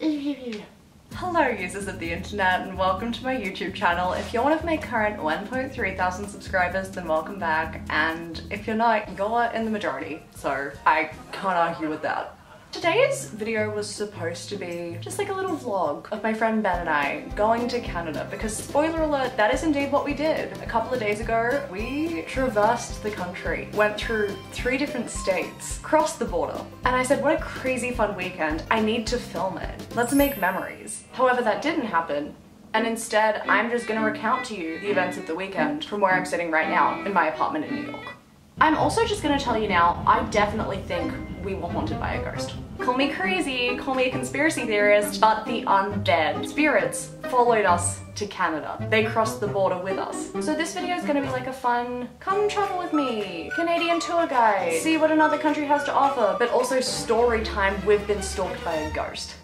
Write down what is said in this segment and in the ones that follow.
Hello users of the internet and welcome to my YouTube channel. If you're one of my current 1.3 thousand subscribers, then welcome back, and if you're not, you're in the majority, so I can't argue with that. Today's video was supposed to be just like a little vlog of my friend Ben and I going to Canada, because spoiler alert, that is indeed what we did. A couple of days ago, we traversed the country, went through 3 different states, crossed the border, and I said, what a crazy fun weekend, I need to film it. Let's make memories. However, that didn't happen. And instead, I'm just gonna recount to you the events of the weekend from where I'm sitting right now in my apartment in New York. I'm also just gonna tell you now, I definitely think we were haunted by a ghost. Call me crazy, call me a conspiracy theorist, but the undead spirits followed us to Canada. They crossed the border with us. So this video is gonna be like a fun, come travel with me, Canadian tour guide, see what another country has to offer, but also story time, we've been stalked by a ghost.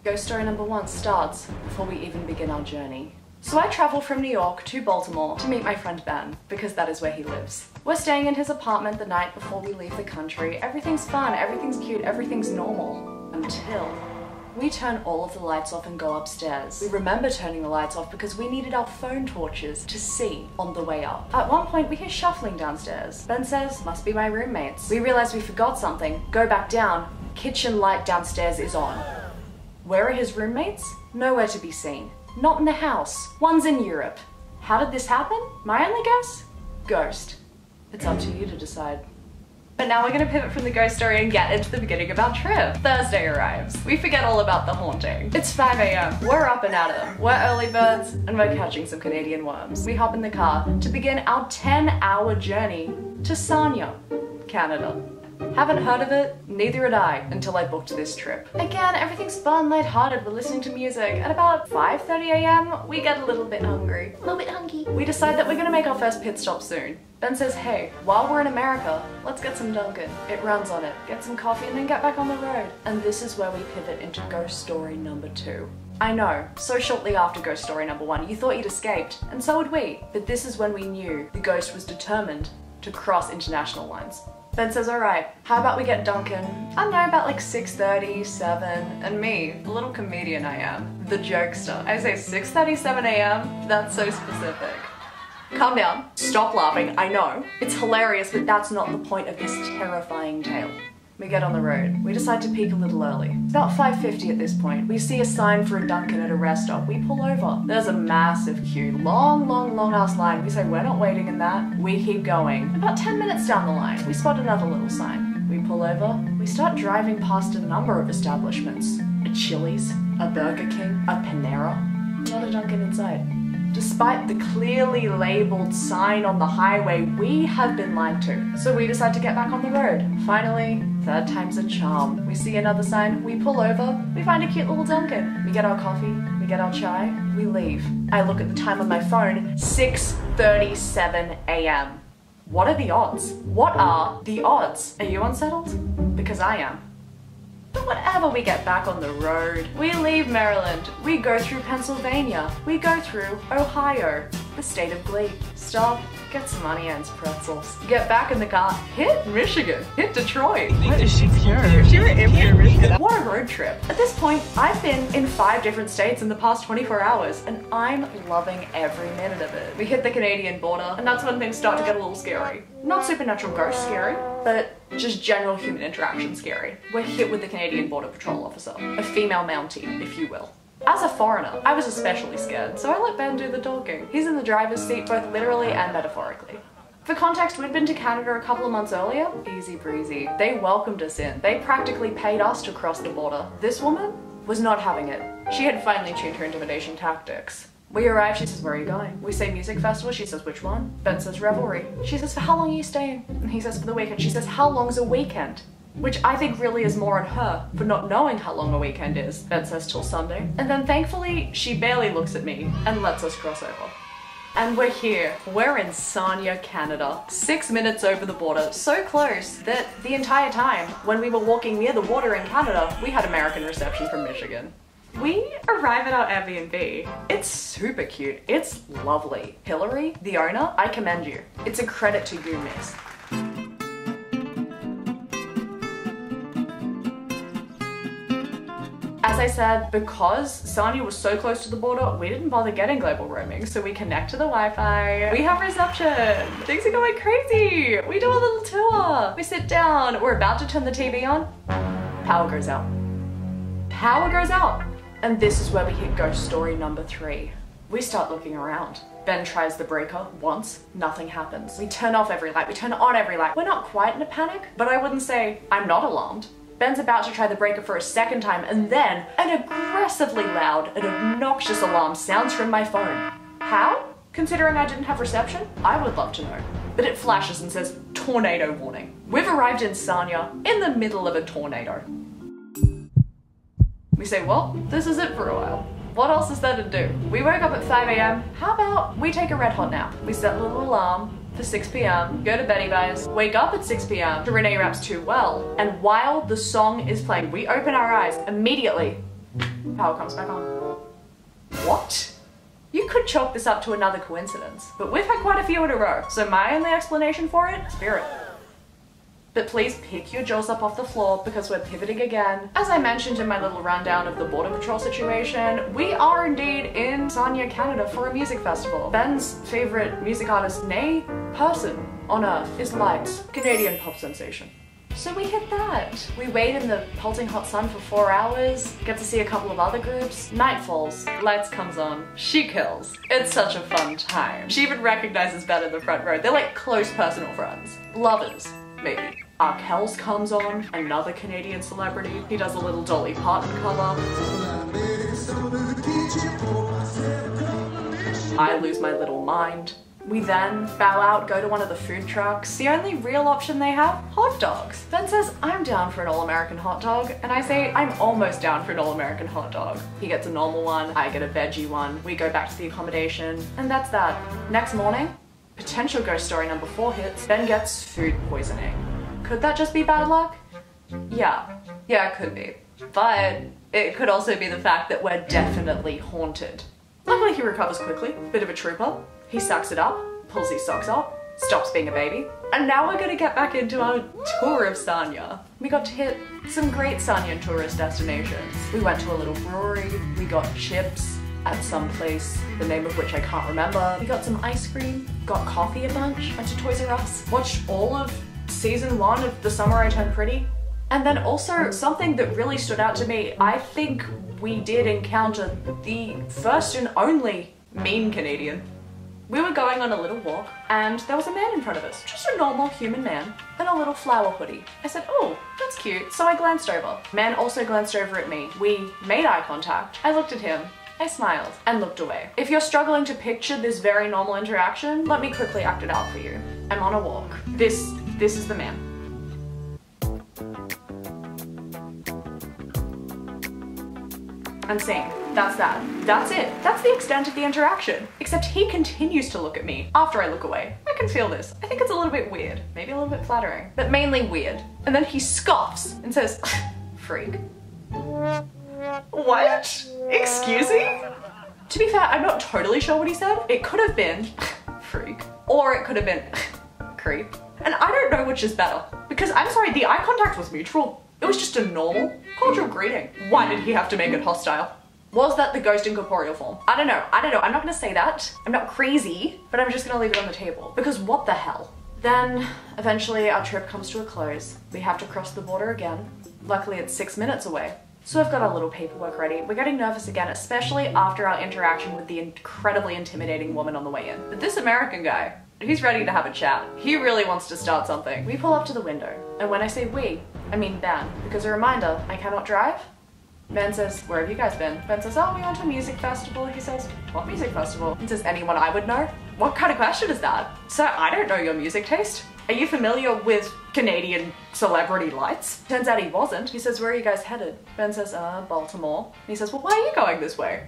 Ghost story number 1 starts before we even begin our journey. So I traveled from New York to Baltimore to meet my friend Ben, because that is where he lives. We're staying in his apartment the night before we leave the country. Everything's fun, everything's cute, everything's normal. Until we turn all of the lights off and go upstairs. We remember turning the lights off because we needed our phone torches to see on the way up. At one point we hear shuffling downstairs. Ben says, must be my roommates. We realize we forgot something, go back down, kitchen light downstairs is on. Where are his roommates? Nowhere to be seen. Not in the house. One's in Europe. How did this happen? My only guess? Ghost. It's up to you to decide. But now we're gonna pivot from the ghost story and get into the beginning of our trip. Thursday arrives. We forget all about the haunting. It's 5 AM. We're up and at 'em. We're early birds and we're catching some Canadian worms. We hop in the car to begin our 10-hour journey to Sarnia, Canada. Haven't heard of it? Neither had I until I booked this trip. Again, everything's fun, lighthearted, we're listening to music. At about 5:30 AM, we get a little bit hungry. We decide that we're gonna make our first pit stop soon. Ben says, hey, while we're in America, let's get some Dunkin'. It runs on it. Get some coffee and then get back on the road. And this is where we pivot into ghost story number 2. I know, so shortly after ghost story number 1, you thought you'd escaped, and so would we. But this is when we knew the ghost was determined to cross international lines. Ben says, alright, how about we get Dunkin'? I don't know, about like 6:30, 7, and me, the little comedian I am, the jokester. I say 6:30, 7 AM, that's so specific. Calm down, stop laughing, I know. It's hilarious, but that's not the point of this terrifying tale. We get on the road. We decide to peak a little early. It's about 5:50 at this point. We see a sign for a Dunkin' at a rest stop. We pull over. There's a massive queue. Long ass line. We say, we're not waiting in that. We keep going. About 10 minutes down the line, we spot another little sign. We pull over. We start driving past a number of establishments. A Chili's, a Burger King, a Panera. Not a Dunkin' in sight. Despite the clearly labeled sign on the highway, we have been lied to. So we decide to get back on the road. Finally, third time's a charm. We see another sign, we pull over, we find a cute little Dunkin'. We get our coffee, we get our chai, we leave. I look at the time on my phone, 6:37 AM. What are the odds? What are the odds? Are you unsettled? Because I am. But whenever we get back on the road, we leave Maryland, we go through Pennsylvania, we go through Ohio, the state of glee. Stop, get some onions, pretzels. Get back in the car, hit Michigan, hit Detroit. What is she here? She went in Michigan. What a road trip. At this point, I've been in 5 different states in the past 24 hours, and I'm loving every minute of it. We hit the Canadian border, and that's when things start to get a little scary. Not supernatural ghost scary, but just general human interaction scary. We're hit with the Canadian Border Patrol officer, a female Mountie, if you will. As a foreigner, I was especially scared, so I let Ben do the talking. He's in the driver's seat both literally and metaphorically. For context, we'd been to Canada a couple of months earlier. Easy breezy. They welcomed us in. They practically paid us to cross the border. This woman was not having it. She had finely tuned her intimidation tactics. We arrive, she says, where are you going? We say music festival, she says, which one? Ben says, Revelry. She says, for how long are you staying? And he says, for the weekend. She says, how long's a weekend? Which I think really is more on her for not knowing how long a weekend is. Ben says, till Sunday. And then thankfully, she barely looks at me and lets us cross over. And we're here. We're in Sarnia, Canada. 6 minutes over the border, so close that the entire time when we were walking near the water in Canada, we had American reception from Michigan. We arrive at our Airbnb. It's super cute. It's lovely. Hillary, the owner, I commend you. It's a credit to you, miss. As I said, because Sanya was so close to the border, we didn't bother getting global roaming, so we connect to the Wi-Fi. We have reception. Things are going crazy. We do a little tour. We sit down. We're about to turn the TV on. Power goes out. Power goes out. And this is where we hit ghost story number 3. We start looking around. Ben tries the breaker once, nothing happens. We turn off every light, we turn on every light. We're not quite in a panic, but I wouldn't say I'm not alarmed. Ben's about to try the breaker for a second time, and then an aggressively loud and obnoxious alarm sounds from my phone. How? Considering I didn't have reception? I would love to know. But it flashes and says, tornado warning. We've arrived in Sanya in the middle of a tornado. We say, well, this is it for a while. What else is there to do? We woke up at 5 AM. How about we take a red hot nap? We set a little alarm for 6 PM, go to Betty Buys, wake up at 6 PM to Renee Rapp's Too Well, and while the song is playing, we open our eyes, immediately, power comes back on. What? You could chalk this up to another coincidence, but we've had quite a few in a row, so my only explanation for it, spirit. But please pick your jaws up off the floor because we're pivoting again. As I mentioned in my little rundown of the Border Patrol situation, we are indeed in Sanya, Canada for a music festival. Ben's favorite music artist, nay, person on earth is Lights, Canadian pop sensation. So we hit that. We wait in the pulsing hot sun for 4 hours, get to see a couple of other groups. Night falls, Lights comes on, she kills. It's such a fun time. She even recognizes Ben in the front row. They're like close personal friends. Lovers. Maybe. Kells comes on, another Canadian celebrity. He does a little Dolly Parton cover. I lose my little mind. We then bow out, go to one of the food trucks. The only real option they have, hot dogs. Ben says, I'm down for an all-American hot dog. And I say, I'm almost down for an all-American hot dog. He gets a normal one, I get a veggie one. We go back to the accommodation, and that's that. Next morning, potential ghost story number 4 hits. Ben gets food poisoning. Could that just be bad luck? Yeah, it could be. But it could also be the fact that we're definitely haunted. Luckily he recovers quickly, bit of a trooper. He sucks it up, pulls his socks up, stops being a baby. And now we're gonna get back into our tour of Sanya. We got to hit some great Sanyan tourist destinations. We went to a little brewery, we got chips at some place, the name of which I can't remember. We got some ice cream, got coffee a bunch, went to Toys R Us, watched all of season 1 of The Summer I Turned Pretty. And then also something that really stood out to me, I think we did encounter the first and only mean Canadian. We were going on a little walk and there was a man in front of us, just a normal human man in a little flower hoodie. I said, oh, that's cute. So I glanced over. Man also glanced over at me. We made eye contact. I looked at him. I smiled and looked away. If you're struggling to picture this very normal interaction, let me quickly act it out for you. I'm on a walk. This is the man. I'm saying, that's that. That's it. That's the extent of the interaction. Except he continues to look at me after I look away. I can feel this. I think it's a little bit weird. Maybe a little bit flattering, but mainly weird. And then he scoffs and says, freak. What? Excuse me? To be fair, I'm not totally sure what he said. It could have been freak, or it could have been creep. And I don't know which is better, because I'm sorry, the eye contact was mutual. It was just a normal, cordial greeting. Why did he have to make it hostile? Was that the ghost in corporeal form? I don't know. I'm not gonna say that. I'm not crazy, but I'm just gonna leave it on the table, because what the hell? Then, eventually our trip comes to a close. We have to cross the border again. Luckily it's 6 minutes away. So I've got our little paperwork ready. We're getting nervous again, especially after our interaction with the incredibly intimidating woman on the way in. But this American guy, he's ready to have a chat. He really wants to start something. We pull up to the window, and when I say we, I mean Ben, because a reminder, I cannot drive. Ben says, where have you guys been? Ben says, oh, we went to a music festival. He says, what music festival? He says, anyone I would know? What kind of question is that? Sir, I don't know your music taste. Are you familiar with Canadian celebrity lights? Turns out he wasn't. He says, where are you guys headed? Ben says, Baltimore. And he says, well, why are you going this way?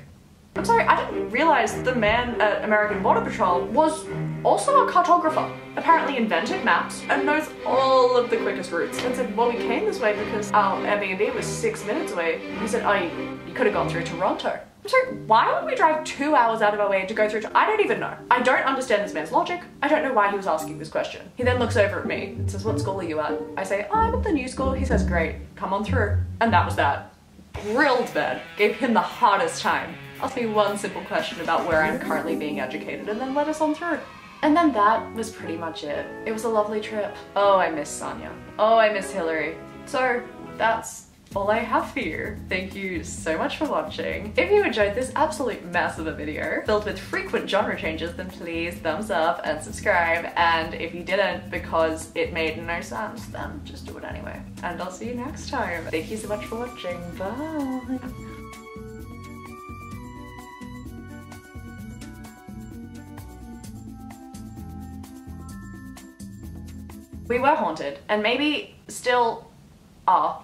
I'm sorry, I didn't realize the man at American Border Patrol was also a cartographer. Apparently invented maps and knows all of the quickest routes. And said, well, we came this way because our Airbnb was 6 minutes away. He said, oh, you could have gone through Toronto. I'm sorry, why would we drive 2 hours out of our way to go through I don't even know. I don't understand this man's logic. I don't know why he was asking this question. He then looks over at me and says, what school are you at? I say, oh, I'm at the new school. He says, great, come on through. And that was that. grilled Ben, gave him the hardest time, asked me one simple question about where I'm currently being educated, and then led us on through. And then that was pretty much it. It was a lovely trip. Oh, I miss Sonia. Oh, I miss Hillary. So that's all I have for you. Thank you so much for watching. If you enjoyed this absolute mess of a video filled with frequent genre changes, then please thumbs up and subscribe. And if you didn't because it made no sense, then just do it anyway. And I'll see you next time. Thank you so much for watching. Bye. We were haunted, and maybe still are.